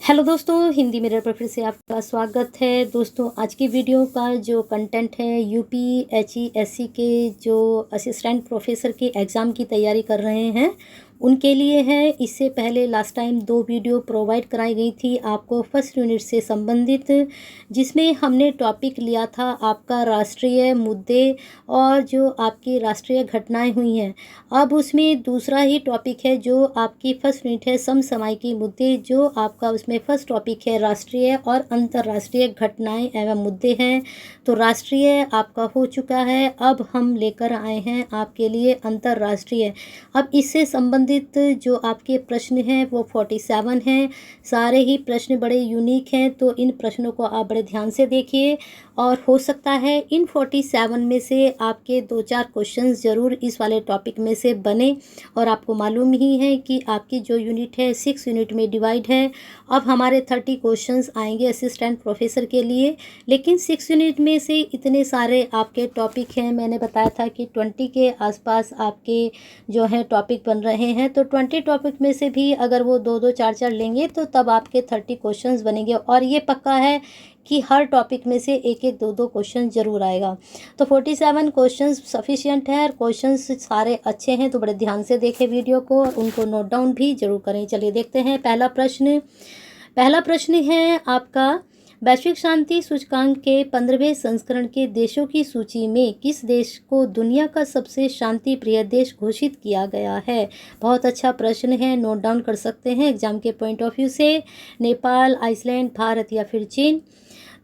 Hello दोस्तों, Hindi mirror पर फिर से आपका स्वागत है। दोस्तों, आज की वीडियो का जो कंटेंट है यूपीएचईएससी के जो असिस्टेंट प्रोफेसर के एग्ज़ाम की तैयारी कर रहे हैं उनके लिए है। इससे पहले लास्ट टाइम 2 वीडियो प्रोवाइड कराई गई थी आपको फर्स्ट यूनिट से संबंधित, जिसमें हमने टॉपिक लिया था आपका राष्ट्रीय मुद्दे और जो आपकी राष्ट्रीय घटनाएं हुई हैं। अब उसमें दूसरा ही टॉपिक है जो आपकी फर्स्ट यूनिट है समसामयिकी मुद्दे, जो आपका उसमें फर्स्ट टॉपिक है राष्ट्रीय और अंतर्राष्ट्रीय घटनाएं एवं मुद्दे हैं। तो राष्ट्रीय आपका हो चुका है, अब हम लेकर आए हैं आपके लिए अंतर्राष्ट्रीय। अब इससे संबंधित जो आपके प्रश्न हैं वो 47 हैं। सारे ही प्रश्न बड़े यूनिक हैं, तो इन प्रश्नों को आप बड़े ध्यान से देखिए और हो सकता है इन 47 में से आपके 2-4 क्वेश्चंस ज़रूर इस वाले टॉपिक में से बने। और आपको मालूम ही है कि आपकी जो यूनिट है 6 यूनिट में डिवाइड है। अब हमारे 30 क्वेश्चंस आएंगे असिस्टेंट प्रोफेसर के लिए, लेकिन 6 यूनिट में से इतने सारे आपके टॉपिक हैं। मैंने बताया था कि 20 के आसपास आपके जो है टॉपिक बन रहे हैं, तो 20 टॉपिक में से भी अगर वो 2-2 4-4 लेंगे तो तब आपके 30 क्वेश्चंस बनेंगे। और ये पक्का है कि हर टॉपिक में से 1-1 2-2 क्वेश्चन ज़रूर आएगा। तो 47 क्वेश्चंस सफिशिएंट है और क्वेश्चंस सारे अच्छे हैं, तो बड़े ध्यान से देखें वीडियो को और उनको नोट डाउन भी जरूर करें। चलिए देखते हैं पहला प्रश्न है आपका, वैश्विक शांति सूचकांक के 15वें संस्करण के देशों की सूची में किस देश को दुनिया का सबसे शांति प्रिय देश घोषित किया गया है। बहुत अच्छा प्रश्न है, नोट डाउन कर सकते हैं एग्जाम के पॉइंट ऑफ व्यू से। नेपाल, आइसलैंड, भारत या फिर चीन।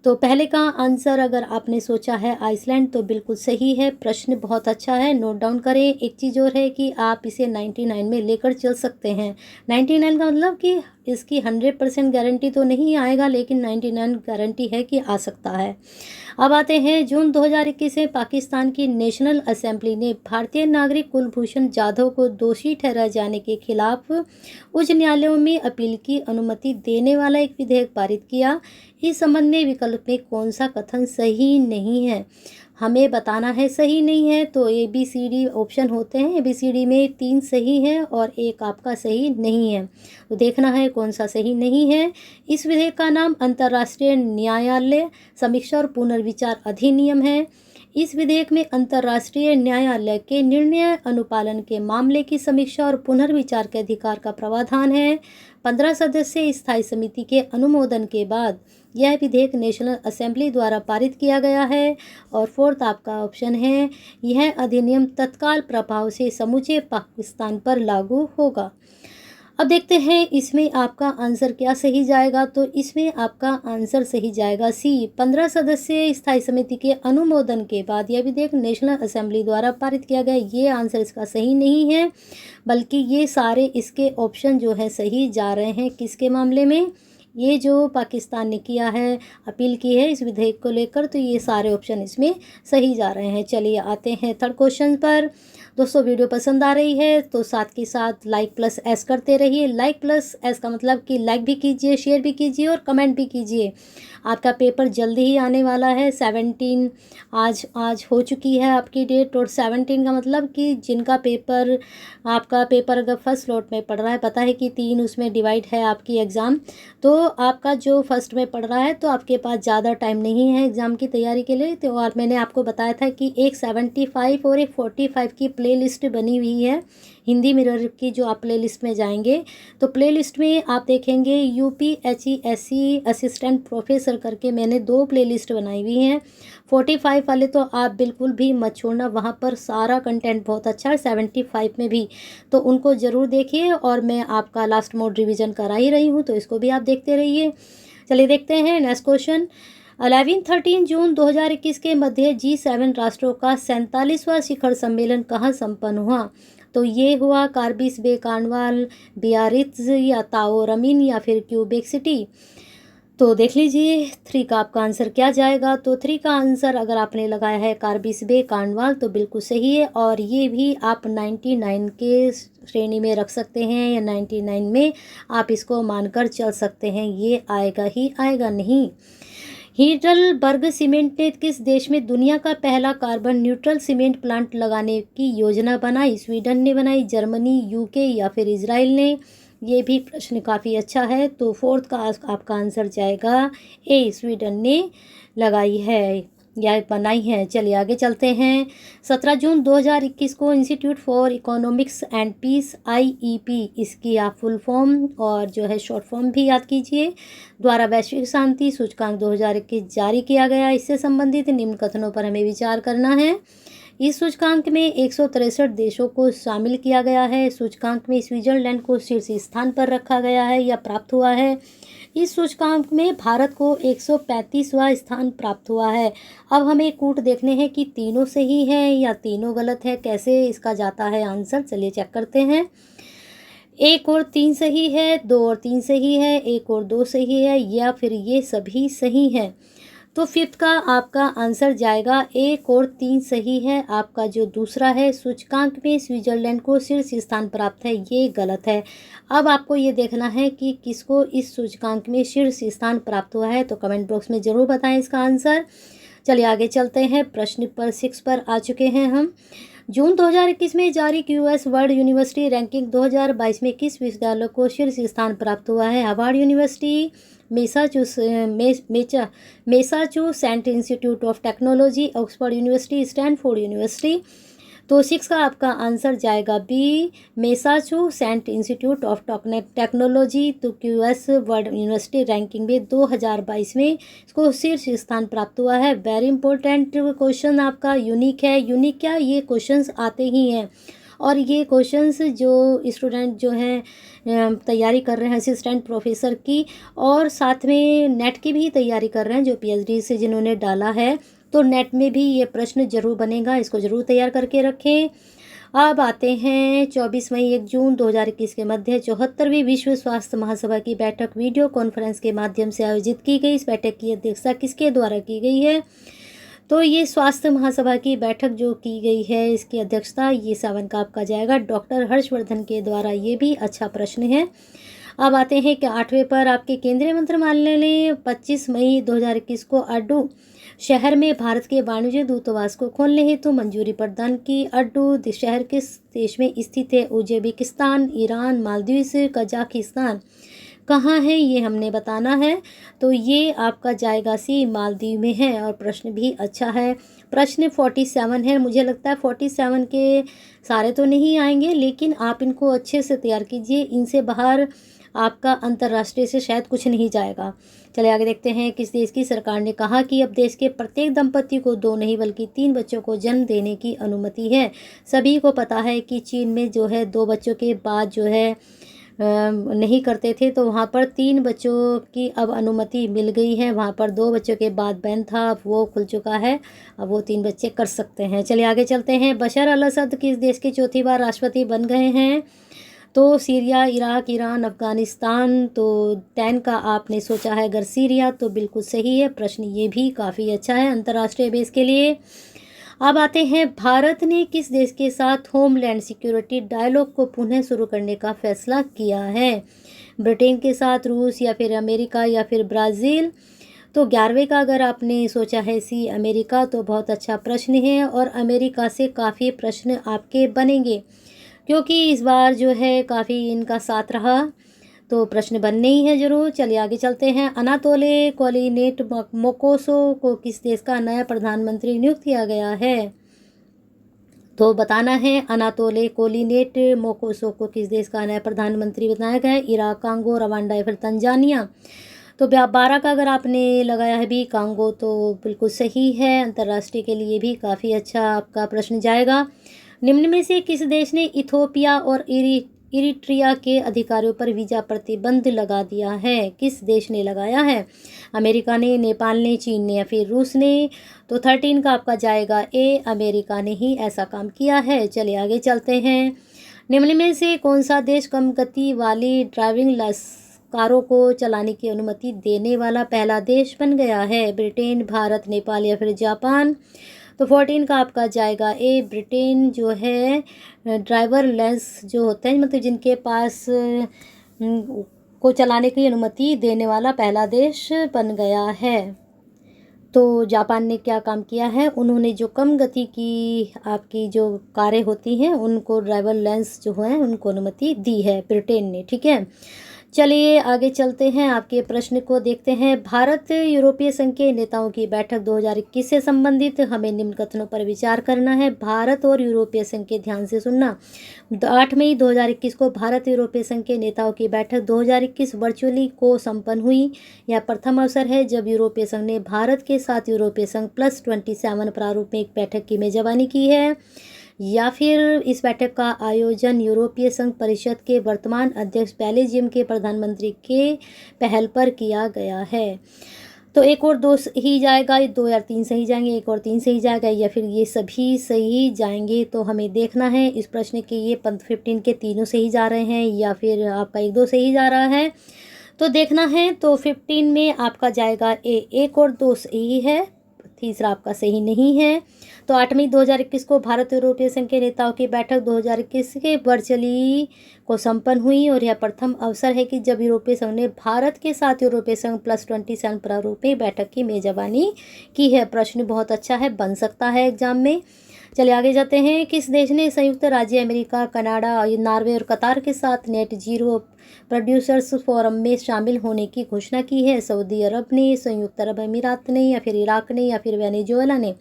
तो पहले का आंसर अगर आपने सोचा है आइसलैंड तो बिल्कुल सही है। प्रश्न बहुत अच्छा है, नोट डाउन करें। एक चीज़ और है कि आप इसे 99 में लेकर चल सकते हैं। 99 का मतलब कि इसकी 100% गारंटी तो नहीं आएगा, लेकिन 99 गारंटी है कि आ सकता है। अब आते हैं जून 2021 में पाकिस्तान की नेशनल असेंबली ने भारतीय नागरिक कुलभूषण जाधव को दोषी ठहराए जाने के खिलाफ उच्च न्यायालयों में अपील की अनुमति देने वाला एक विधेयक पारित किया। इस संबंध में विकल्प में कौन सा कथन सही नहीं है, हमें बताना है। सही नहीं है तो ABCD ऑप्शन होते हैं, ABCD में 3 सही है और 1 आपका सही नहीं है, तो देखना है कौन सा सही नहीं है। इस विधेयक का नाम अंतर्राष्ट्रीय न्यायालय समीक्षा और पुनर्विचार अधिनियम है। इस विधेयक में अंतर्राष्ट्रीय न्यायालय के निर्णय अनुपालन के मामले की समीक्षा और पुनर्विचार के अधिकार का प्रावधान है। 15 सदस्यीय स्थायी समिति के अनुमोदन के बाद यह विधेयक नेशनल असेंबली द्वारा पारित किया गया है। और 4th आपका ऑप्शन है, यह अधिनियम तत्काल प्रभाव से समूचे पाकिस्तान पर लागू होगा। अब देखते हैं इसमें आपका आंसर क्या सही जाएगा। तो इसमें आपका आंसर सही जाएगा सी, 15 सदस्यीय स्थायी समिति के अनुमोदन के बाद यह विधेयक नेशनल असेंबली द्वारा पारित किया गया। ये आंसर इसका सही नहीं है, बल्कि ये सारे इसके ऑप्शन जो है सही जा रहे हैं। किसके मामले में? ये जो पाकिस्तान ने किया है, अपील की है इस विधेयक को लेकर, तो ये सारे ऑप्शन इसमें सही जा रहे हैं। चलिए आते हैं 3rd क्वेश्चन पर। दोस्तों, वीडियो पसंद आ रही है तो साथ के साथ लाइक प्लस एस करते रहिए। लाइक प्लस एस का मतलब कि लाइक भी कीजिए, शेयर भी कीजिए और कमेंट भी कीजिए। आपका पेपर जल्दी ही आने वाला है। 17 आज हो चुकी है आपकी डेट, और 17 का मतलब कि जिनका पेपर आपका पेपर अगर फर्स्ट स्लॉट में पड़ रहा है, पता है कि 3 उसमें डिवाइड है आपकी एग्ज़ाम, तो आपका जो फर्स्ट में पड़ रहा है तो आपके पास ज़्यादा टाइम नहीं है एग्ज़ाम की तैयारी के लिए। तो और मैंने आपको बताया था कि एक 75 और एक 45 की प्लेलिस्ट बनी हुई है हिंदी मिरर की। जो आप प्लेलिस्ट में जाएंगे तो प्लेलिस्ट में आप देखेंगे यूपीएचईएससी असिस्टेंट प्रोफेसर करके मैंने 2 प्लेलिस्ट बनाई हुई हैं। 45 वाले तो आप बिल्कुल भी मत छोड़ना, वहाँ पर सारा कंटेंट बहुत अच्छा है। 75 में भी, तो उनको ज़रूर देखिए। और मैं आपका लास्ट मोड रिवीजन करा ही रही हूँ, तो इसको भी आप देखते रहिए। चलिए देखते हैं नेक्स्ट क्वेश्चन। 13 जून 2021 के मध्य G7 राष्ट्रों का 47वां शिखर सम्मेलन कहाँ संपन्न हुआ। तो ये हुआ कार्बिस बे कार्नवाल, बियारित्ज या ताओ रमीन या फिर क्यूबेक सिटी। तो देख लीजिए 3 का आपका आंसर क्या जाएगा। तो 3 का आंसर अगर आपने लगाया है कार्बिस बे कार्नवाल तो बिल्कुल सही है, और ये भी आप 99 के श्रेणी में रख सकते हैं, या 99 में आप इसको मानकर चल सकते हैं। ये आएगा ही आएगा नहीं। हीडलबर्ग सीमेंट ने किस देश में दुनिया का पहला कार्बन न्यूट्रल सीमेंट प्लांट लगाने की योजना बनाई। स्वीडन ने बनाई, जर्मनी, UK या फिर इजराइल ने। ये भी प्रश्न काफ़ी अच्छा है। तो फोर्थ का आपका आंसर जाएगा ए, स्वीडन ने लगाई है या बनाई है। चलिए आगे चलते हैं। 17 जून 2021 को Institute for Economics and Peace IEP, इसकी आप फुल फॉर्म और जो है शॉर्ट फॉर्म भी याद कीजिए, द्वारा वैश्विक शांति सूचकांक 2021 जारी किया गया। इससे संबंधित निम्न कथनों पर हमें विचार करना है। इस सूचकांक में 163 देशों को शामिल किया गया है। सूचकांक में स्विट्जरलैंड को शीर्ष स्थान पर रखा गया है या प्राप्त हुआ है। इस सूचकांक में भारत को 135वां स्थान प्राप्त हुआ है। अब हमें कूट देखने हैं कि तीनों सही है या तीनों गलत है, कैसे इसका जाता है आंसर। चलिए चेक करते हैं। 1 और 3 सही है, 2 और 3 सही है, 1 और 2 सही है, या फिर ये सभी सही है। तो फिफ्थ का आपका आंसर जाएगा 1 और 3 सही है। आपका जो दूसरा है, सूचकांक में स्विट्जरलैंड को शीर्ष स्थान प्राप्त है, ये गलत है। अब आपको ये देखना है कि किसको इस सूचकांक में शीर्ष स्थान प्राप्त हुआ है, तो कमेंट बॉक्स में ज़रूर बताएं इसका आंसर। चलिए आगे चलते हैं। प्रश्न पर 6 पर आ चुके हैं हम। जून 2021 में जारी QS वर्ल्ड यूनिवर्सिटी रैंकिंग 2022 में किस विश्वविद्यालय को शीर्ष स्थान प्राप्त हुआ है? Harvard University, Massachusetts Institute of Technology, Oxford University, Stanford University. तो 6 का आपका आंसर जाएगा B, Massachusetts Institute of Technology. तो QS वर्ल्ड यूनिवर्सिटी रैंकिंग में 2022 में इसको शीर्ष स्थान प्राप्त हुआ है। वेरी इंपॉर्टेंट क्वेश्चन आपका, यूनिक है। यूनिक क्या, ये क्वेश्चंस आते ही हैं और ये क्वेश्चंस जो स्टूडेंट जो हैं तैयारी कर रहे हैं असिस्टेंट प्रोफेसर की, और साथ में नेट की भी तैयारी कर रहे हैं, जो PhD से जिन्होंने डाला है, तो नेट में भी ये प्रश्न जरूर बनेगा, इसको ज़रूर तैयार करके रखें। अब आते हैं 24 मई 1 जून 2021 के मध्य 74वीं विश्व स्वास्थ्य महासभा की बैठक वीडियो कॉन्फ्रेंस के माध्यम से आयोजित की गई। इस बैठक की अध्यक्षता किसके द्वारा की गई है? तो ये स्वास्थ्य महासभा की बैठक जो की गई है, इसकी अध्यक्षता ये 7 का आपका जाएगा डॉक्टर हर्षवर्धन के द्वारा। ये भी अच्छा प्रश्न है। अब आते हैं कि 8वें पर आपके केंद्रीय मंत्रिमंडल ने 25 मई 2021 को अड्डू शहर में भारत के वाणिज्य दूतावास को खोलने हेतु मंजूरी प्रदान की। अड्डू शहर किस देश में स्थित है? Uzbekistan, Iran, Maldives, Kazakhstan. कहाँ है ये हमने बताना है। तो ये आपका जाएगा सी, मालदीव में है। और प्रश्न भी अच्छा है। प्रश्न 47 है। मुझे लगता है 47 के सारे तो नहीं आएंगे, लेकिन आप इनको अच्छे से तैयार कीजिए। इनसे बाहर आपका अंतर्राष्ट्रीय से शायद कुछ नहीं जाएगा। चलिए आगे देखते हैं। किस देश की सरकार ने कहा कि अब देश के प्रत्येक दंपति को 2 नहीं बल्कि 3 बच्चों को जन्म देने की अनुमति है? सभी को पता है कि चीन में जो है 2 बच्चों के बाद जो है नहीं करते थे, तो वहाँ पर 3 बच्चों की अब अनुमति मिल गई है। वहाँ पर 2 बच्चों के बाद बैन था, अब वो खुल चुका है, अब वो 3 बच्चे कर सकते हैं। चलिए आगे चलते हैं। बशर अल असद किस देश के चौथी बार राष्ट्रपति बन गए हैं? तो सीरिया, इराक, ईरान, अफगानिस्तान। तो 10 का आपने सोचा है अगर सीरिया, तो बिल्कुल सही है। प्रश्न ये भी काफ़ी अच्छा है अंतर्राष्ट्रीय बेस के लिए। अब आते हैं, भारत ने किस देश के साथ होमलैंड सिक्योरिटी डायलॉग को पुनः शुरू करने का फैसला किया है? ब्रिटेन के साथ, रूस, या फिर अमेरिका, या फिर ब्राज़ील। तो 11वें का अगर आपने सोचा है सी, अमेरिका, तो बहुत अच्छा प्रश्न है। और अमेरिका से काफ़ी प्रश्न आपके बनेंगे, क्योंकि इस बार जो है काफ़ी इनका साथ रहा, तो प्रश्न बनने ही है ज़रूर। चलिए आगे चलते हैं। अनातोले कोलिनेट मोकोसो को किस देश का नया प्रधानमंत्री नियुक्त किया गया है? तो बताना है अनातोले कोलिनेट मोकोसो को किस देश का नया प्रधानमंत्री बनाया गया है? इराक, कांगो, रवांडा, या फिर तंजानिया। तो 12 का अगर आपने लगाया है भी कांगो, तो बिल्कुल सही है। अंतर्राष्ट्रीय के लिए भी काफ़ी अच्छा आपका प्रश्न जाएगा। निम्न में से किस देश ने इथोपिया और इरिट्रिया के अधिकारियों पर वीज़ा प्रतिबंध लगा दिया है? किस देश ने लगाया है? अमेरिका ने, नेपाल ने, चीन ने, या फिर रूस ने। तो 13 का आपका जाएगा ए, अमेरिका ने ही ऐसा काम किया है। चलिए आगे चलते हैं। निम्न में से कौन सा देश कम गति वाली ड्राइविंग कारों को चलाने की अनुमति देने वाला पहला देश बन गया है? ब्रिटेन, भारत, नेपाल, या फिर जापान। तो 14 का आपका जाएगा ए, ब्रिटेन जो है ड्राइवर लेस जो होते हैं, मतलब जिनके पास को चलाने की अनुमति देने वाला पहला देश बन गया है। तो जापान ने क्या काम किया है, उन्होंने जो कम गति की आपकी जो कारें होती हैं उनको ड्राइवर लेंस जो है उनको अनुमति दी है ब्रिटेन ने। ठीक है, चलिए आगे चलते हैं, आपके प्रश्न को देखते हैं। भारत यूरोपीय संघ के नेताओं की बैठक 2021 से संबंधित हमें निम्न कथनों पर विचार करना है। भारत और यूरोपीय संघ के, ध्यान से सुनना, 8 मई 2021 को भारत यूरोपीय संघ के नेताओं की बैठक 2021 वर्चुअली को संपन्न हुई। यह प्रथम अवसर है जब यूरोपीय संघ ने भारत के साथ यूरोपीय संघ +27 प्रारूप में एक बैठक की मेजबानी की है, या फिर इस बैठक का आयोजन यूरोपीय संघ परिषद के वर्तमान अध्यक्ष बेल्जियम के प्रधानमंत्री के पहल पर किया गया है। तो एक और दो सही जाएगा, 2 या 3 सही जाएंगे, एक और 3 सही जाएगा, या फिर ये सभी सही जाएंगे। तो हमें देखना है इस प्रश्न के, ये 15 के तीनों सही जा रहे हैं या फिर आपका 1-2 सही जा रहा है, तो देखना है। तो 15 में आपका जाएगा एक और 2 सही है, तीसरा आपका सही नहीं है। तो 8 मई 2021 को भारत यूरोपीय संघ के नेताओं की बैठक 2021 के वर्चुअली को संपन्न हुई, और यह प्रथम अवसर है कि जब यूरोपीय संघ ने भारत के साथ यूरोपीय संघ +27 प्रारूप में बैठक की मेजबानी की है। प्रश्न बहुत अच्छा है, बन सकता है एग्जाम में। चलिए आगे जाते हैं। किस देश ने संयुक्त राज्य अमेरिका, कनाडा, नॉर्वे और कतार के साथ नेट जीरो प्रोड्यूसर्स फोरम में शामिल होने की घोषणा की है? सऊदी अरब ने, संयुक्त अरब अमीरात ने, या फिर इराक ने, या फिर वेनेजुएला ने?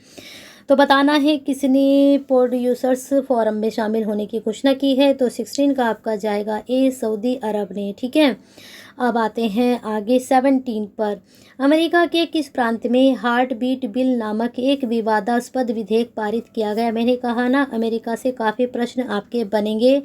तो बताना है किसने प्रोड्यूसर्स फोरम में शामिल होने की घोषणा की है। तो 16 का आपका जाएगा ए, सऊदी अरब ने। ठीक है, अब आते हैं आगे 17 पर। अमेरिका के किस प्रांत में हार्ट बीट बिल नामक एक विवादास्पद विधेयक पारित किया गया? मैंने कहा ना, अमेरिका से काफ़ी प्रश्न आपके बनेंगे।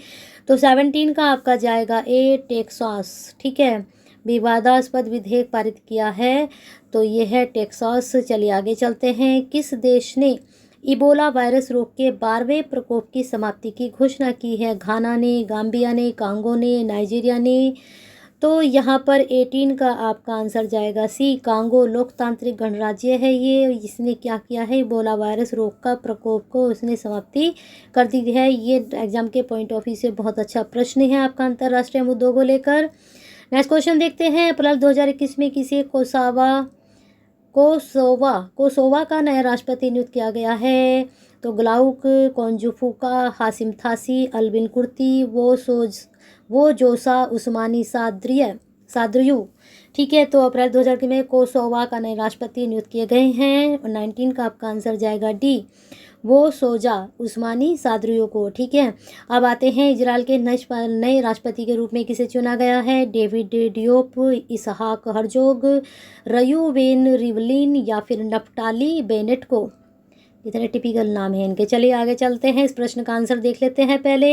तो 17 का आपका जाएगा ए, टेक्सास। ठीक है, विवादास्पद विधेयक पारित किया है तो ये है टेक्सास। चलिए आगे चलते हैं। किस देश ने इबोला वायरस रोग के 12वें प्रकोप की समाप्ति की घोषणा की है? घाना ने, गाम्बिया ने, कांगो ने, नाइजीरिया ने? तो यहाँ पर 18 का आपका आंसर जाएगा सी, कांगो। लोकतांत्रिक गणराज्य है ये, इसने क्या किया है, इबोला वायरस रोग का प्रकोप को उसने समाप्ति कर दी है। ये एग्जाम के पॉइंट ऑफ व्यू से बहुत अच्छा प्रश्न है आपका अंतर्राष्ट्रीय मुद्दों को लेकर। नेक्स्ट क्वेश्चन देखते हैं। अप्रैल 2021 में किसे कोसोवा का नया राष्ट्रपति नियुक्त किया गया है? तो ग्लाउक कोंजुफुका, हासिम थासी, अल्बिन कुर्ती, वो जोसा उस्मानी साद्रियू। ठीक है, तो अप्रैल 2000 में कोसोवा का नए राष्ट्रपति नियुक्त किए गए हैं। और 19 का आपका आंसर जाएगा डी, वो सोजा उस्मानी साद्रियो को। ठीक है, अब आते हैं इजराइल के नए राष्ट्रपति के रूप में किसे चुना गया है? डेविड डियोप, इसहाक हर्जोग, रयूवेन रिवलिन, या फिर नफ्ताली बेनेट को? इतने टिपिकल नाम है इनके। चलिए आगे चलते हैं, इस प्रश्न का आंसर देख लेते हैं पहले।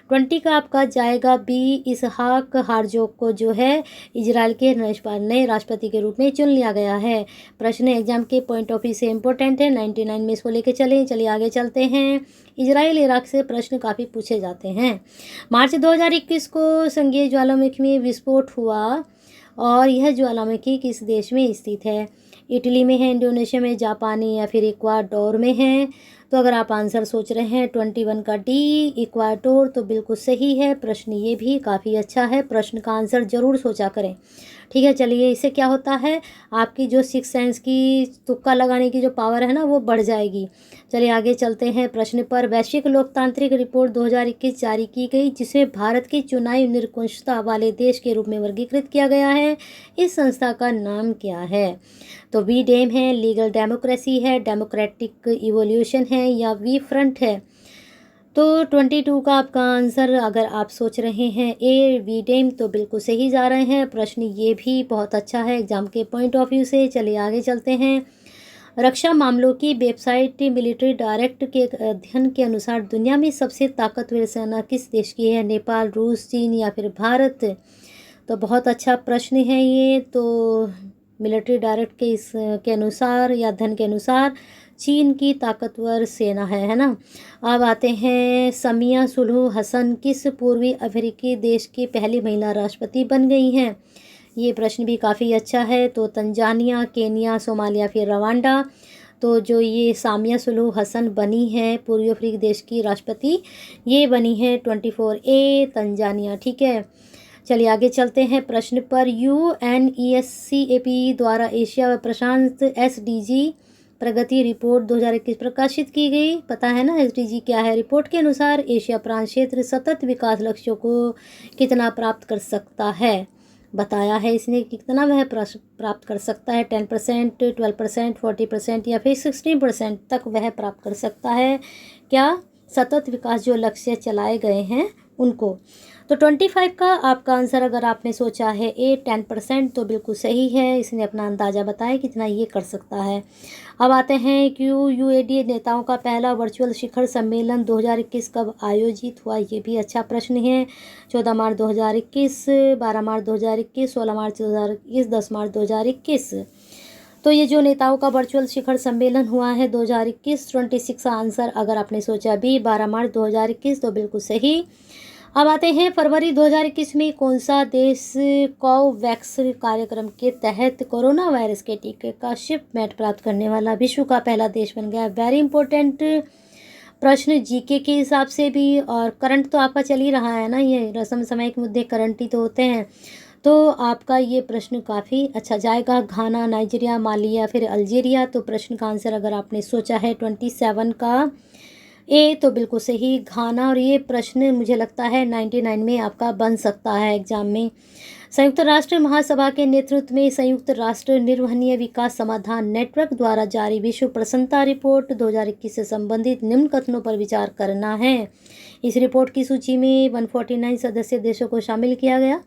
20 का आपका जाएगा बी, इसहाक हार्जोग को जो है इजराइल के नए राष्ट्रपति के रूप में चुन लिया गया है। प्रश्न एग्जाम के पॉइंट ऑफ व्यू से इम्पोर्टेंट है, 99 में इसको लेके चलिए आगे चलते हैं। इजराइल इराक से प्रश्न काफ़ी पूछे जाते हैं। मार्च 2021 को संघीय ज्वालामुखी में विस्फोट हुआ, और यह ज्वालामुखी किस देश में स्थित है? इटली में है, इंडोनेशिया में, जापानी, या फिर इक्वाडोर में है? तो अगर आप आंसर सोच रहे हैं 21 का डी, इक्वाडोर, तो बिल्कुल सही है। प्रश्न ये भी काफ़ी अच्छा है, प्रश्न का आंसर जरूर सोचा करें। ठीक है, चलिए इससे क्या होता है, आपकी जो 6 सेंस की तुक्का लगाने की जो पावर है ना वो बढ़ जाएगी। चलिए आगे चलते हैं प्रश्न पर। वैश्विक लोकतांत्रिक रिपोर्ट 2021 जारी की गई, जिसमें भारत की चुनावी निरंकुशता वाले देश के रूप में वर्गीकृत किया गया है। इस संस्था का नाम क्या है? तो वी डेम है, लीगल डेमोक्रेसी है, डेमोक्रेटिक इवोल्यूशन है, या वी फ्रंट है? तो 22 का आपका आंसर अगर आप सोच रहे हैं ए, वी डेम, तो बिल्कुल सही जा रहे हैं। प्रश्न ये भी बहुत अच्छा है एग्जाम के पॉइंट ऑफ व्यू से। चलिए आगे चलते हैं। रक्षा मामलों की वेबसाइट मिलिट्री डायरेक्ट के अध्ययन के अनुसार दुनिया में सबसे ताकतवर सेना किस देश की है? नेपाल, रूस, चीन, या फिर भारत? तो बहुत अच्छा प्रश्न है ये। तो मिलिट्री डायरेक्ट के अनुसार या अध्ययन के अनुसार चीन की ताकतवर सेना है ना। अब आते हैं, समिया सुलूहु हसन किस पूर्वी अफ्रीकी देश की पहली महिला राष्ट्रपति बन गई हैं? ये प्रश्न भी काफ़ी अच्छा है। तो तंजानिया, केनिया, सोमालिया, फिर रवांडा? तो जो ये सामिया सुलूहु हसन बनी है पूर्वी अफ्रीकी देश की राष्ट्रपति, ये बनी है 24 ए, तंजानिया। ठीक है, चलिए आगे चलते हैं प्रश्न पर। UNESCAP द्वारा एशिया व प्रशांत SDG प्रगति रिपोर्ट 2021 प्रकाशित की गई। पता है ना SDG क्या है। रिपोर्ट के अनुसार एशिया प्रांत क्षेत्र सतत विकास लक्ष्यों को कितना प्राप्त कर सकता है, बताया है इसने कितना वह प्राप्त कर सकता है। 10%, 12%, 40% या फिर 16% तक वह प्राप्त कर सकता है। क्या सतत विकास जो लक्ष्य चलाए गए हैं उनको। तो 25 का आपका आंसर अगर आपने सोचा है 10% तो बिल्कुल सही है। इसने अपना अंदाज़ा बताया कितना ये कर सकता है। अब आते हैं QUAD नेताओं का पहला वर्चुअल शिखर सम्मेलन 2021 कब आयोजित हुआ, ये भी अच्छा प्रश्न है। 14 मार्च 2021, 12 मार्च 2021, 16 मार्च 2021, 10 मार्च 2021। तो ये जो नेताओं का वर्चुअल शिखर सम्मेलन हुआ है 2021, 26 का आंसर अगर आपने सोचा भी 12 मार्च 2021 तो बिल्कुल सही। अब आते हैं फरवरी 2021 में कौन सा देश कोवैक्स कार्यक्रम के तहत कोरोना वायरस के टीके का शिपमेंट प्राप्त करने वाला विश्व का पहला देश बन गया। वेरी इंपॉर्टेंट प्रश्न जीके के हिसाब से भी, और करंट तो आपका चल ही रहा है ना, ये रस्म समय के मुद्दे करंट ही तो होते हैं। तो आपका ये प्रश्न काफ़ी अच्छा जाएगा। घाना, नाइजीरिया, माली या फिर अल्जीरिया। तो प्रश्न का आंसर अगर आपने सोचा है 27 का ए तो बिल्कुल सही, घाना। और ये प्रश्न मुझे लगता है 99 में आपका बन सकता है एग्जाम में। संयुक्त राष्ट्र महासभा के नेतृत्व में संयुक्त राष्ट्र निर्वहनीय विकास समाधान नेटवर्क द्वारा जारी विश्व प्रसन्नता रिपोर्ट 2021 से संबंधित निम्न कथनों पर विचार करना है। इस रिपोर्ट की सूची में 149 सदस्य देशों को शामिल किया गया,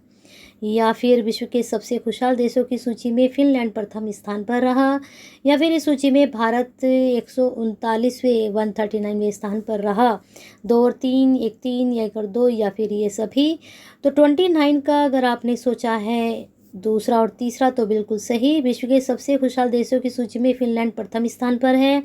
या फिर विश्व के सबसे खुशहाल देशों की सूची में फिनलैंड प्रथम स्थान पर रहा, या फिर इस सूची में भारत 139वें 139वें स्थान पर रहा। 2 और 3, 1 3 या 1 और 2 या फिर ये सभी। तो 29 का अगर आपने सोचा है दूसरा और तीसरा तो बिल्कुल सही। विश्व के सबसे खुशहाल देशों की सूची में फिनलैंड प्रथम स्थान पर है,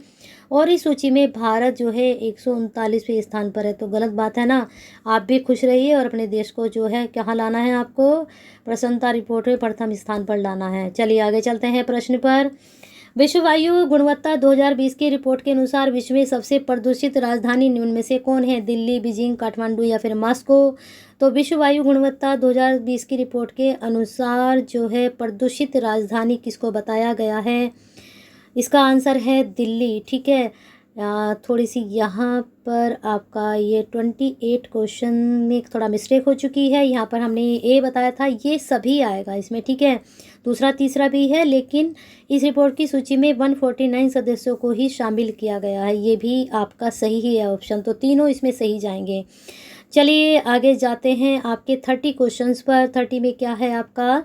और इस सूची में भारत जो है 139वें स्थान पर है। तो गलत बात है ना। आप भी खुश रहिए और अपने देश को जो है कहाँ लाना है, आपको प्रसन्नता रिपोर्ट में प्रथम स्थान पर लाना है। चलिए आगे चलते हैं प्रश्न पर। विश्व वायु गुणवत्ता 2020 की रिपोर्ट के अनुसार विश्व में सबसे प्रदूषित राजधानी निम्न में से कौन है। दिल्ली, बीजिंग, काठमांडू या फिर मॉस्को। तो विश्व वायु गुणवत्ता 2020 की रिपोर्ट के अनुसार जो है प्रदूषित राजधानी किसको बताया गया है, इसका आंसर है दिल्ली। ठीक है। थोड़ी सी यहाँ पर आपका ये 28 क्वेश्चन में थोड़ा मिस्टेक हो चुकी है। यहाँ पर हमने ए बताया था, ये सभी आएगा इसमें। ठीक है, दूसरा तीसरा भी है, लेकिन इस रिपोर्ट की सूची में 149 सदस्यों को ही शामिल किया गया है। ये भी आपका सही ही है ऑप्शन, तो तीनों इसमें सही जाएंगे। चलिए आगे जाते हैं आपके 30 क्वेश्चंस पर। 30 में क्या है आपका,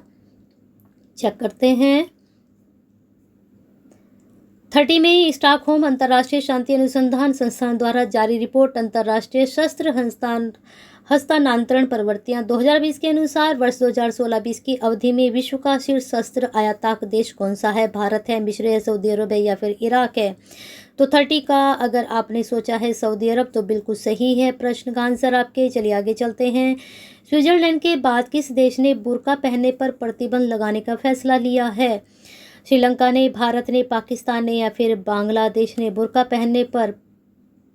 चेक करते हैं। 30 में स्टॉकहोम अंतर्राष्ट्रीय शांति अनुसंधान संस्थान द्वारा जारी रिपोर्ट अंतर्राष्ट्रीय शस्त्र हस्तांतरण प्रवृत्तियां 2020 के अनुसार वर्ष 2016-20 की अवधि में विश्व का शीर्ष शस्त्र आयातक देश कौन सा है। भारत है, मिस्र है, सऊदी अरब है या फिर इराक है। तो 30 का अगर आपने सोचा है सऊदी अरब तो बिल्कुल सही है प्रश्न का आंसर आपके। चलिए आगे चलते हैं। स्विट्जरलैंड के बाद किस देश ने बुर्का पहनने पर प्रतिबंध लगाने का फैसला लिया है। श्रीलंका ने, भारत ने, पाकिस्तान ने या फिर बांग्लादेश ने बुर्का पहनने पर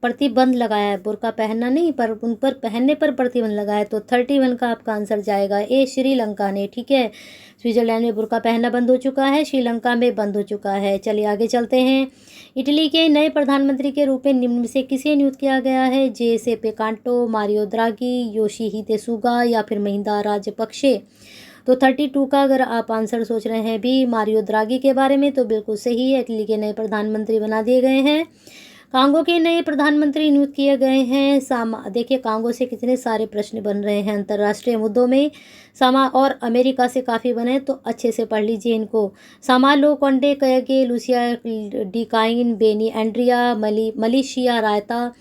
प्रतिबंध लगाया है। बुर्का पहनना नहीं, पर उन पर पहनने पर प्रतिबंध लगाया है। तो 31 का आपका आंसर जाएगा ए, श्रीलंका ने। ठीक है, स्विट्जरलैंड में बुर्का पहनना बंद हो चुका है, श्रीलंका में बंद हो चुका है। चलिए आगे चलते हैं। इटली के नए प्रधानमंत्री के रूप में निम्न में से किसे नियुक्त किया गया है। जेसेपे कांटो, मारियो द्रागी, योशिहिदे सुगा या फिर महिंदा राजपक्षे। तो 32 का अगर आप आंसर सोच रहे हैं भी मारियो द्रागी के बारे में तो बिल्कुल सही है। इटली के नए प्रधानमंत्री बना दिए गए हैं। कांगो के नए प्रधानमंत्री नियुक्त किए गए हैं। देखिए कांगो से कितने सारे प्रश्न बन रहे हैं अंतर्राष्ट्रीय मुद्दों में। सामा और अमेरिका से काफ़ी बने, तो अच्छे से पढ़ लीजिए इनको। सामालो कोंडे कयगे, लूसिया डिकाइन, बेनी एंड्रिया, मलेशिया रायता।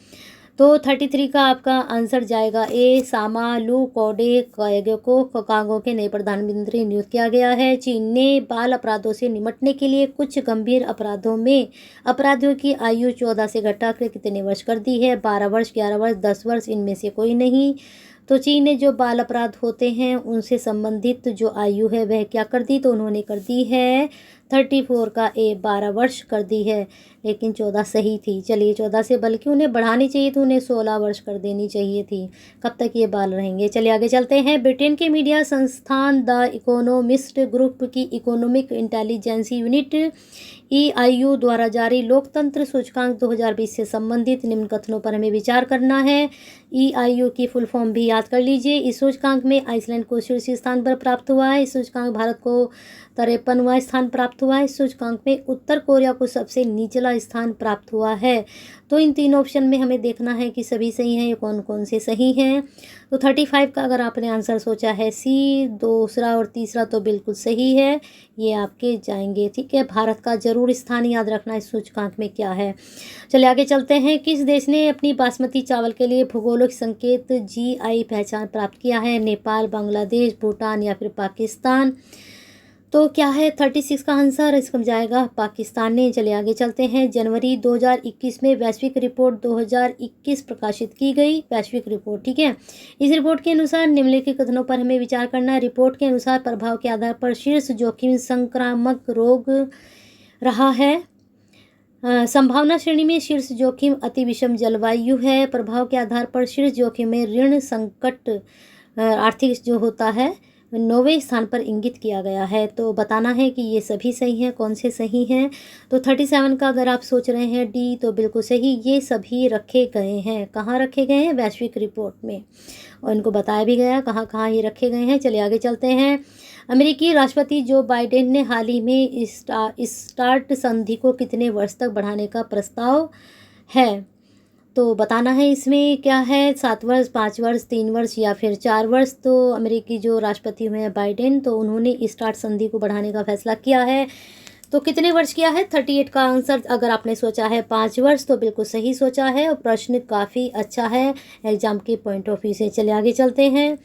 तो 33 का आपका आंसर जाएगा ए, सामालू कोडे कयगे को कांगो के नए प्रधानमंत्री नियुक्त किया गया है। चीन ने बाल अपराधों से निपटने के लिए कुछ गंभीर अपराधों में अपराधियों की आयु 14 से घटाकर कितने वर्ष कर दी है। 12 वर्ष, 11 वर्ष, 10 वर्ष, इनमें से कोई नहीं। तो चीन ने जो बाल अपराध होते हैं उनसे संबंधित जो आयु है वह क्या कर दी, तो उन्होंने कर दी है 34 का ए 12 वर्ष कर दी है, लेकिन 14 सही थी। चलिए 14 से बल्कि उन्हें बढ़ानी चाहिए थी, उन्हें 16 वर्ष कर देनी चाहिए थी। कब तक ये बाल रहेंगे। चलिए आगे चलते हैं। ब्रिटेन के मीडिया संस्थान द इकोनोमिस्ट ग्रुप की इकोनॉमिक इंटेलिजेंस यूनिट EIU द्वारा जारी लोकतंत्र सूचकांक 2020 से संबंधित निम्न कथनों पर हमें विचार करना है। EIU की फुल फॉर्म भी याद कर लीजिए। इस सूचकांक में आइसलैंड को शीर्ष स्थान पर प्राप्त हुआ है। इस सूचकांक भारत को 53वां स्थान प्राप्त हुआ है। इस सूचकांक में उत्तर कोरिया को सबसे निचला स्थान प्राप्त हुआ है। तो इन तीन ऑप्शन में हमें देखना है कि सभी सही हैं, ये कौन कौन से सही हैं। तो 35 का अगर आपने आंसर सोचा है सी, दूसरा और तीसरा तो बिल्कुल सही है, ये आपके जाएंगे। ठीक है, भारत का जरूर स्थान याद रखना इस सूचकांक में क्या है। चलिए आगे चलते हैं। किस देश ने अपनी बासमती चावल के लिए भौगोलिक संकेत GI पहचान प्राप्त किया है। नेपाल, बांग्लादेश, भूटान या फिर पाकिस्तान। तो क्या है 36 का आंसर, इसका जाएगा पाकिस्तान ने। चलिए आगे चलते हैं। जनवरी 2021 में वैश्विक रिपोर्ट 2021 प्रकाशित की गई। वैश्विक रिपोर्ट, ठीक है। इस रिपोर्ट के अनुसार निम्नलिखित कथनों पर हमें विचार करना है। रिपोर्ट के अनुसार प्रभाव के आधार पर शीर्ष जोखिम संक्रामक रोग रहा है। संभावना श्रेणी में शीर्ष जोखिम अति विषम जलवायु है। प्रभाव के आधार पर शीर्ष जोखिम में ऋण संकट, आर्थिक जो होता है, 9वें स्थान पर इंगित किया गया है। तो बताना है कि ये सभी सही हैं, कौन से सही हैं। तो 37 का अगर आप सोच रहे हैं डी, तो बिल्कुल सही, ये सभी रखे गए हैं। कहाँ रखे गए हैं, वैश्विक रिपोर्ट में, और इनको बताया भी गया कहाँ कहाँ ये रखे गए हैं। चलिए आगे चलते हैं। अमेरिकी राष्ट्रपति जो बाइडेन ने हाल ही में स्टार्ट संधि को कितने वर्ष तक बढ़ाने का प्रस्ताव है। तो बताना है इसमें क्या है, 7 वर्ष, 5 वर्ष, 3 वर्ष या फिर 4 वर्ष। तो अमेरिकी जो राष्ट्रपति हुए हैं बाइडेन, तो उन्होंने स्टार्ट संधि को बढ़ाने का फैसला किया है। तो कितने वर्ष किया है, 38 का आंसर। अगर आपने सोचा है 5 वर्ष तो बिल्कुल सही सोचा है, और प्रश्न काफ़ी अच्छा है एग्जाम के पॉइंट ऑफ व्यू से। चलिए आगे चलते हैं।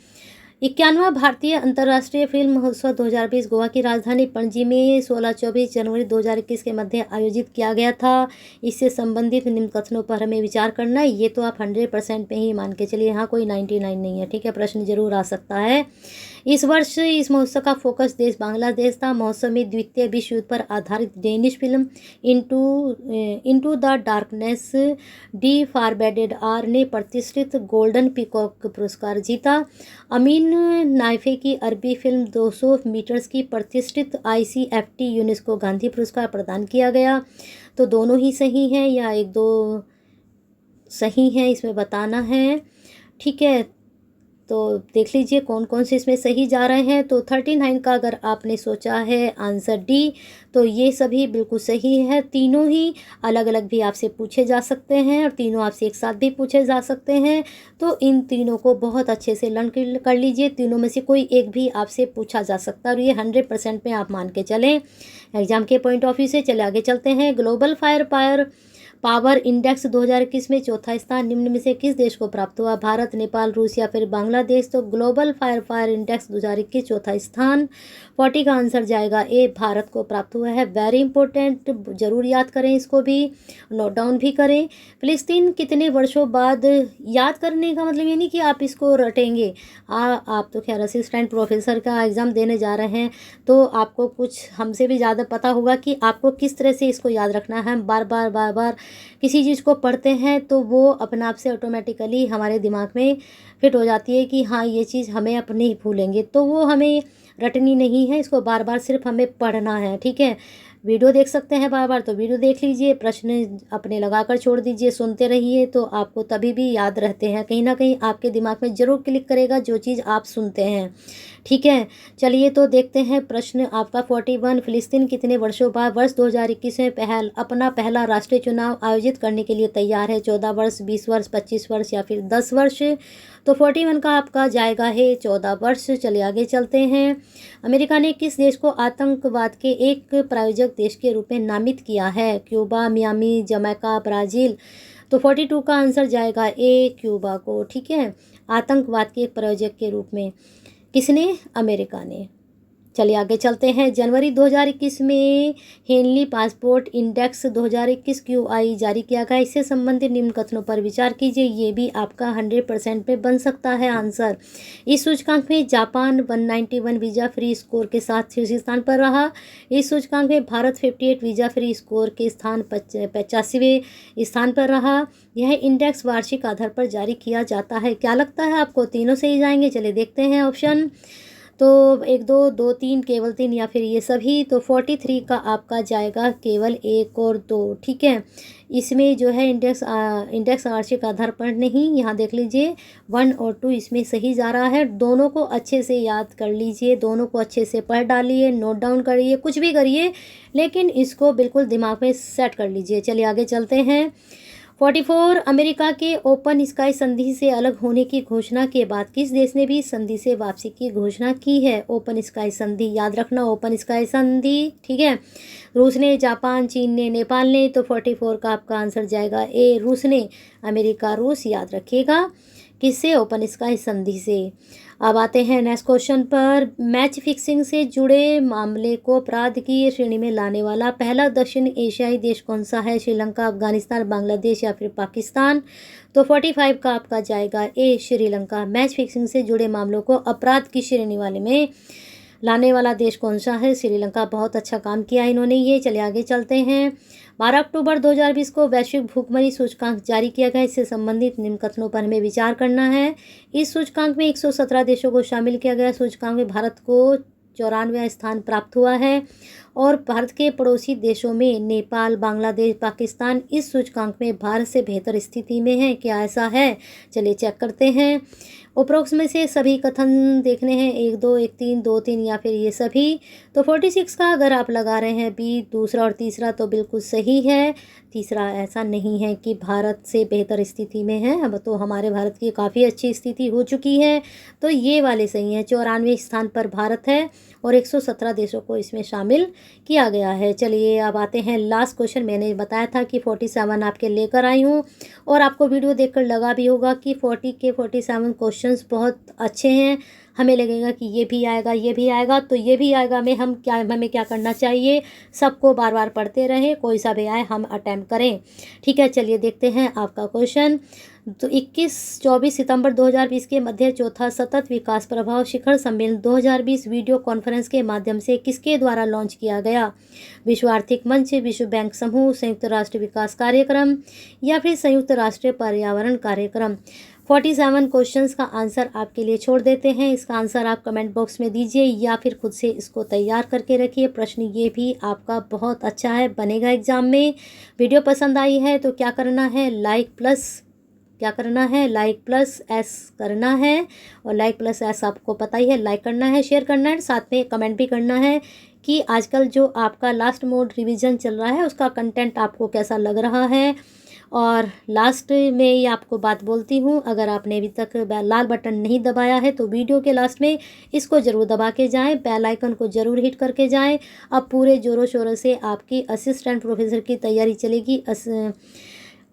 51वां भारतीय अंतर्राष्ट्रीय फिल्म महोत्सव 2020 गोवा की राजधानी पणजी में 16-24 जनवरी 2021 के मध्य आयोजित किया गया था। इससे संबंधित निम्न कथनों पर हमें विचार करना है। ये तो आप 100% पे ही मान के चलिए, यहाँ कोई 99 नहीं है। ठीक है, प्रश्न जरूर आ सकता है। इस वर्ष इस महोत्सव का फोकस देश बांग्लादेश था। महोत्सव में द्वितीय विश्व युद्ध पर आधारित Danish film into the darkness डी फारबेडेड आर ने प्रतिष्ठित गोल्डन पीकॉक पुरस्कार जीता। अमीन नाइफे की अरबी फिल्म 200 मीटर्स की प्रतिष्ठित ICFT यूनेस्को गांधी पुरस्कार प्रदान किया गया। तो दोनों ही सही हैं या एक दो सही हैं, इसमें बताना है। ठीक है, तो देख लीजिए कौन कौन से इसमें सही जा रहे हैं। तो 39 का अगर आपने सोचा है आंसर डी, तो ये सभी बिल्कुल सही है। तीनों ही अलग अलग भी आपसे पूछे जा सकते हैं, और तीनों आपसे एक साथ भी पूछे जा सकते हैं। तो इन तीनों को बहुत अच्छे से लर्न कर लीजिए। तीनों में से कोई एक भी आपसे पूछा जा सकता है, और ये 100% में आप मान के चलें एग्जाम के पॉइंट ऑफ व्यू से। चले आगे चलते हैं। ग्लोबल फायर पावर इंडेक्स 2021 में चौथा स्थान निम्न में से किस देश को प्राप्त हुआ। भारत, नेपाल, रूस या फिर बांग्लादेश। तो ग्लोबल फायर इंडेक्स 2021 चौथा स्थान। 40 का आंसर जाएगा ए, भारत को प्राप्त हुआ है। वेरी इंपॉर्टेंट, जरूर याद करें, इसको भी नोट डाउन भी करें। फिलिस्तीन कितने वर्षों बाद, याद करने का मतलब ये नहीं कि आप इसको रटेंगे। आप तो खैर असिस्टेंट प्रोफेसर का एग्ज़ाम देने जा रहे हैं, तो आपको कुछ हमसे भी ज़्यादा पता होगा कि आपको किस तरह से इसको याद रखना है। हम बार बार किसी चीज़ को पढ़ते हैं तो वो अपने आप से ऑटोमेटिकली हमारे दिमाग में फिट हो जाती है कि हाँ ये चीज़ हमें अब नहीं भूलेंगे। तो वो हमें रटनी नहीं है, इसको बार बार सिर्फ हमें पढ़ना है। ठीक है, वीडियो देख सकते हैं बार बार, तो वीडियो देख लीजिए, प्रश्न अपने लगा कर छोड़ दीजिए, सुनते रहिए, तो आपको तभी भी याद रहते हैं। कहीं ना कहीं आपके दिमाग में ज़रूर क्लिक करेगा जो चीज़ आप सुनते हैं। ठीक है, चलिए तो देखते हैं प्रश्न आपका 41। फिलिस्तीन कितने वर्षों बाद वर्ष 2021 में अपना पहला राष्ट्रीय चुनाव आयोजित करने के लिए तैयार है। 14 वर्ष, 20 वर्ष, 25 वर्ष या फिर 10 वर्ष। तो 41 का आपका जाएगा है 14 वर्ष। चलिए आगे चलते हैं। अमेरिका ने किस देश को आतंकवाद के एक प्रायोजक देश के रूप में नामित किया है। Cuba, Miami, Jamaica, Brazil. तो 42 का आंसर जाएगा ए, क्यूबा को। ठीक है, आतंकवाद के एक प्रायोजक के रूप में किसने, अमेरिका ने। चलिए आगे चलते हैं। जनवरी 2021 में हेनली पासपोर्ट इंडेक्स 2021 QI जारी किया गया। इससे संबंधित निम्न कथनों पर विचार कीजिए। ये भी आपका 100% पे बन सकता है आंसर। इस सूचकांक में जापान 191 वीज़ा फ्री स्कोर के साथ शीर्ष स्थान पर रहा। इस सूचकांक में भारत 58 वीज़ा फ्री स्कोर के स्थान 85वें स्थान पर रहा। यह इंडेक्स वार्षिक आधार पर जारी किया जाता है। क्या लगता है आपको, तीनों से ही जाएंगे? चलिए देखते हैं ऑप्शन। तो 1 2 2 3, केवल 3 या फिर ये सभी। तो 43 का आपका जाएगा केवल 1 और 2। ठीक है, इसमें जो है इंडेक्स वार्षिक आधार पर नहीं, यहाँ देख लीजिए 1 और 2 इसमें सही जा रहा है। दोनों को अच्छे से याद कर लीजिए, दोनों को अच्छे से पढ़ डालिए, नोट डाउन करिए, कुछ भी करिए, लेकिन इसको बिल्कुल दिमाग में सेट कर लीजिए। चलिए आगे चलते हैं। 44 अमेरिका के ओपन स्काई संधि से अलग होने की घोषणा के बाद किस देश ने भी संधि से वापसी की घोषणा की है? ओपन स्काई संधि याद रखना, ओपन स्काई संधि। ठीक है, रूस ने, जापान, चीन ने, नेपाल ने। तो 44 का आपका आंसर जाएगा ए, रूस ने। अमेरिका, रूस याद रखिएगा। किससे? ओपन स्काई संधि से। अब आते हैं नेक्स्ट क्वेश्चन पर। मैच फिक्सिंग से जुड़े मामले को अपराध की श्रेणी में लाने वाला पहला दक्षिण एशियाई देश कौन सा है? श्रीलंका, अफगानिस्तान, बांग्लादेश या फिर पाकिस्तान? तो 45 का आपका जाएगा ए, श्रीलंका। मैच फिक्सिंग से जुड़े मामलों को अपराध की श्रेणी वाले में लाने वाला देश कौन सा है? श्रीलंका। बहुत अच्छा काम किया इन्होंने ये। चलिए आगे चलते हैं। 12 अक्टूबर 2020 को वैश्विक भूखमरी सूचकांक जारी किया गया। इससे संबंधित निम्न कथनों पर हमें विचार करना है। इस सूचकांक में 117 देशों को शामिल किया गया। सूचकांक में भारत को 94वां स्थान प्राप्त हुआ है और भारत के पड़ोसी देशों में नेपाल, बांग्लादेश, पाकिस्तान इस सूचकांक में भारत से बेहतर स्थिति में है। क्या ऐसा है? चलिए चेक करते हैं। उपरोक्त में से सभी कथन देखने हैं, 1 2 1 3 2 3 या फिर ये सभी। तो 46 का अगर आप लगा रहे हैं बी, दूसरा और तीसरा, तो बिल्कुल सही है। तीसरा ऐसा नहीं है कि भारत से बेहतर स्थिति में है, अब तो हमारे भारत की काफ़ी अच्छी स्थिति हो चुकी है। तो ये वाले सही हैं। 94वें स्थान पर भारत है और 117 देशों को इसमें शामिल किया गया है। चलिए अब आते हैं लास्ट क्वेश्चन। मैंने बताया था कि 47 आपके लेकर आई हूँ और आपको वीडियो देखकर लगा भी होगा कि 40 के 47 क्वेश्चंस बहुत अच्छे हैं। हमें लगेगा कि ये भी आएगा, ये भी आएगा, तो ये भी आएगा। हमें क्या करना चाहिए? सबको बार बार पढ़ते रहें, कोई सा भी आए हम अटैम्प्ट करें। ठीक है, चलिए देखते हैं आपका क्वेश्चन। तो 21-24 सितंबर 2020 के मध्य चौथा सतत विकास प्रभाव शिखर सम्मेलन 2020 वीडियो कॉन्फ्रेंस के माध्यम से किसके द्वारा लॉन्च किया गया? विश्व आर्थिक मंच, विश्व बैंक समूह, संयुक्त राष्ट्र विकास कार्यक्रम या फिर संयुक्त राष्ट्र पर्यावरण कार्यक्रम? 47 क्वेश्चंस का आंसर आपके लिए छोड़ देते हैं। इसका आंसर आप कमेंट बॉक्स में दीजिए या फिर खुद से इसको तैयार करके रखिए। प्रश्न ये भी आपका बहुत अच्छा है, बनेगा एग्जाम में। वीडियो पसंद आई है तो क्या करना है? लाइक प्लस एस करना है। और लाइक प्लस एस आपको पता ही है, लाइक करना है, शेयर करना है, साथ में कमेंट भी करना है कि आजकल जो आपका लास्ट मोड रिवीजन चल रहा है उसका कंटेंट आपको कैसा लग रहा है। और लास्ट में ये आपको बात बोलती हूँ, अगर आपने अभी तक लाल बटन नहीं दबाया है तो वीडियो के लास्ट में इसको ज़रूर दबा के जाएँ, बेल आइकन को ज़रूर हिट करके जाएँ। अब पूरे ज़ोरों शोरों से आपकी असिस्टेंट प्रोफेसर की तैयारी चलेगी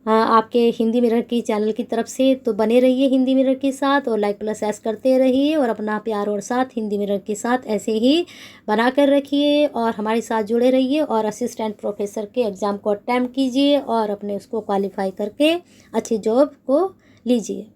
आपके हिंदी मिरर की चैनल की तरफ से। तो बने रहिए हिंदी मिरर के साथ और लाइक प्लस एस करते रहिए और अपना प्यार और साथ हिंदी मिरर के साथ ऐसे ही बना कर रखिए और हमारे साथ जुड़े रहिए और असिस्टेंट प्रोफेसर के एग्ज़ाम को अटैम्प्ट कीजिए और अपने उसको क्वालिफाई करके अच्छी जॉब को लीजिए।